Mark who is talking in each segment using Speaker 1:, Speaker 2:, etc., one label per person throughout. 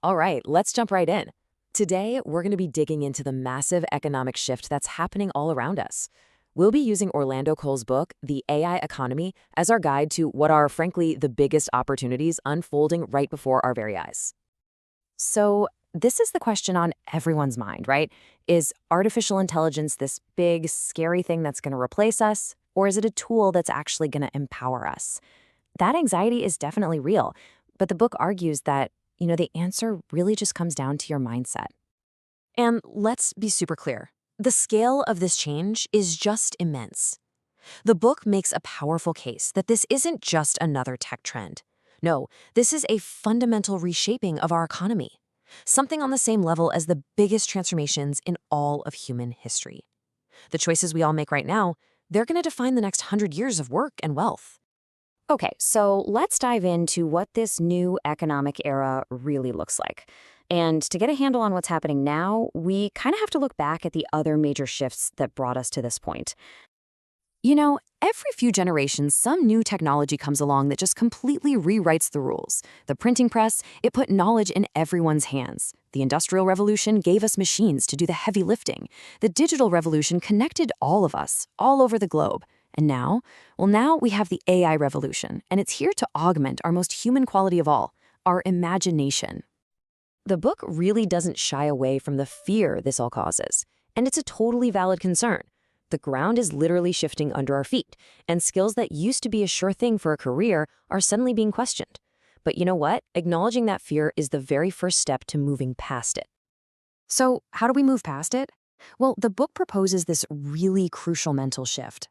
Speaker 1: All right, let's jump right in. Today, we're going to be digging into the massive economic shift that's happening all around us. We'll be using Orlando Cole's book, The AI Economy, as our guide to what are, frankly, the biggest opportunities unfolding right before our very eyes. So, this is the question on everyone's mind, right? Is artificial intelligence this big, scary thing that's going to replace us, or is it a tool that's actually going to empower us? That anxiety is definitely real, but the book argues that, the answer really just comes down to your mindset. And let's be super clear. The scale of this change is just immense. The book makes a powerful case that this isn't just another tech trend. No, this is a fundamental reshaping of our economy, something on the same level as the biggest transformations in all of human history. The choices we all make right now, they're going to define the next 100 years of work and wealth.
Speaker 2: Okay, so let's dive into what this new economic era really looks like. And to get a handle on what's happening now, we kind of have to look back at the other major shifts that brought us to this point.
Speaker 1: Every few generations, some new technology comes along that just completely rewrites the rules. The printing press, it put knowledge in everyone's hands. The Industrial Revolution gave us machines to do the heavy lifting. The digital revolution connected all of us, all over the globe. And now, now we have the AI revolution, and it's here to augment our most human quality of all, our imagination. The book really doesn't shy away from the fear this all causes, and it's a totally valid concern. The ground is literally shifting under our feet, and skills that used to be a sure thing for a career are suddenly being questioned. But you know what? Acknowledging that fear is the very first step to moving past it. So, how do we move past it? Well, the book proposes this really crucial mental shift.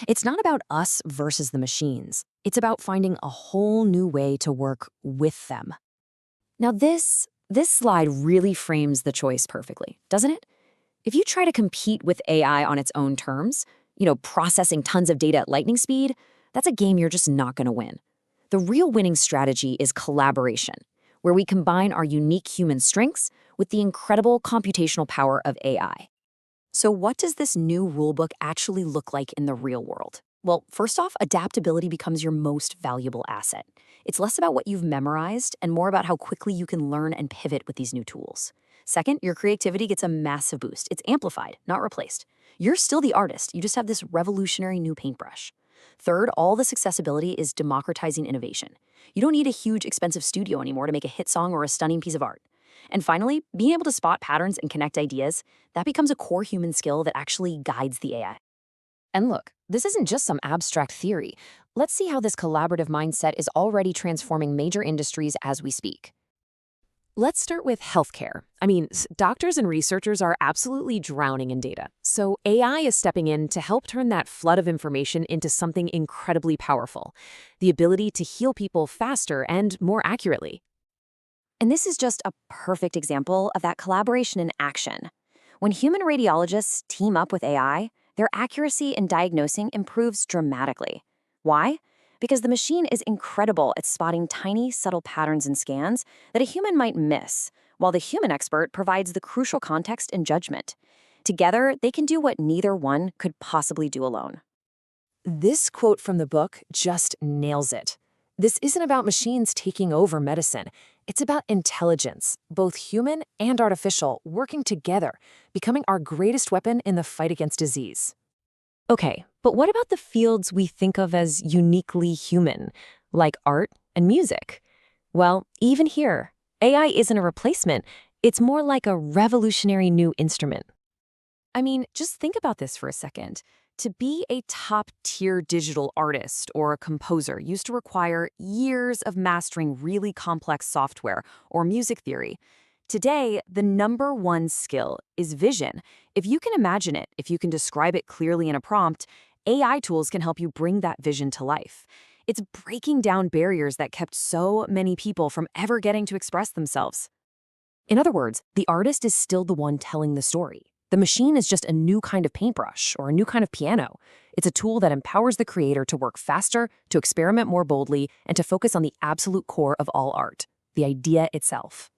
Speaker 1: It's not about us versus the machines. It's about finding a whole new way to work with them. Now, this slide really frames the choice perfectly, doesn't it? If you try to compete with AI on its own terms, processing tons of data at lightning speed, that's a game you're just not going to win. The real winning strategy is collaboration, where we combine our unique human strengths with the incredible computational power of AI. So what does this new rulebook actually look like in the real world? Well, first off, adaptability becomes your most valuable asset. It's less about what you've memorized and more about how quickly you can learn and pivot with these new tools. Second, your creativity gets a massive boost. It's amplified, not replaced. You're still the artist, you just have this revolutionary new paintbrush. Third, all this accessibility is democratizing innovation. You don't need a huge, expensive studio anymore to make a hit song or a stunning piece of art. And finally, being able to spot patterns and connect ideas, that becomes a core human skill that actually guides the AI. And look, this isn't just some abstract theory. Let's see how this collaborative mindset is already transforming major industries as we speak. Let's start with healthcare. Doctors and researchers are absolutely drowning in data. So AI is stepping in to help turn that flood of information into something incredibly powerful, the ability to heal people faster and more accurately.
Speaker 2: And this is just a perfect example of that collaboration in action. When human radiologists team up with AI, their accuracy in diagnosing improves dramatically. Why? Because the machine is incredible at spotting tiny, subtle patterns in scans that a human might miss, while the human expert provides the crucial context and judgment. Together, they can do what neither one could possibly do alone.
Speaker 1: This quote from the book just nails it. This isn't about machines taking over medicine. It's about intelligence, both human and artificial, working together, becoming our greatest weapon in the fight against disease. Okay, but what about the fields we think of as uniquely human, like art and music? Well, even here, AI isn't a replacement. It's more like a revolutionary new instrument. Just think about this for a second. To be a top-tier digital artist or a composer used to require years of mastering really complex software or music theory. Today, the number one skill is vision. If you can imagine it, if you can describe it clearly in a prompt, AI tools can help you bring that vision to life. It's breaking down barriers that kept so many people from ever getting to express themselves. In other words, the artist is still the one telling the story. The machine is just a new kind of paintbrush or a new kind of piano. It's a tool that empowers the creator to work faster, to experiment more boldly, and to focus on the absolute core of all art, the idea itself.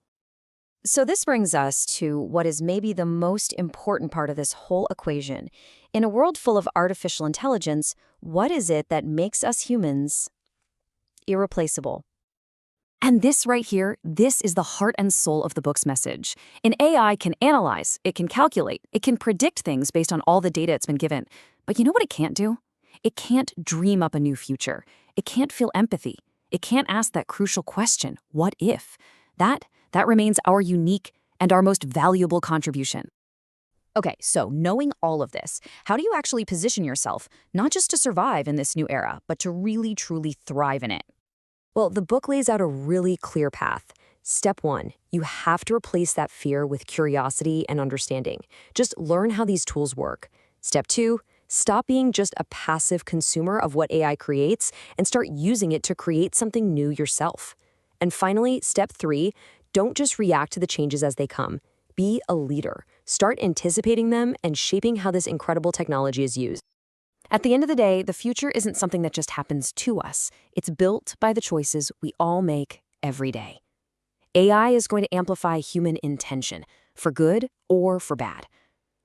Speaker 2: So this brings us to what is maybe the most important part of this whole equation. In a world full of artificial intelligence, what is it that makes us humans irreplaceable?
Speaker 1: And this right here, this is the heart and soul of the book's message. An AI can analyze, it can calculate, it can predict things based on all the data it's been given. But you know what it can't do? It can't dream up a new future. It can't feel empathy. It can't ask that crucial question, what if? That remains our unique and our most valuable contribution. Okay, so knowing all of this, how do you actually position yourself, not just to survive in this new era, but to really truly thrive in it?
Speaker 3: Well, the book lays out a really clear path. Step 1, you have to replace that fear with curiosity and understanding. Just learn how these tools work. Step 2, stop being just a passive consumer of what AI creates and start using it to create something new yourself. And finally, step 3, don't just react to the changes as they come. Be a leader. Start anticipating them and shaping how this incredible technology is used.
Speaker 1: At the end of the day, the future isn't something that just happens to us. It's built by the choices we all make every day. AI is going to amplify human intention, for good or for bad.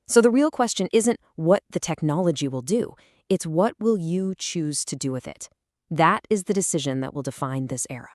Speaker 1: So the real question isn't what the technology will do, it's what will you choose to do with it. That is the decision that will define this era.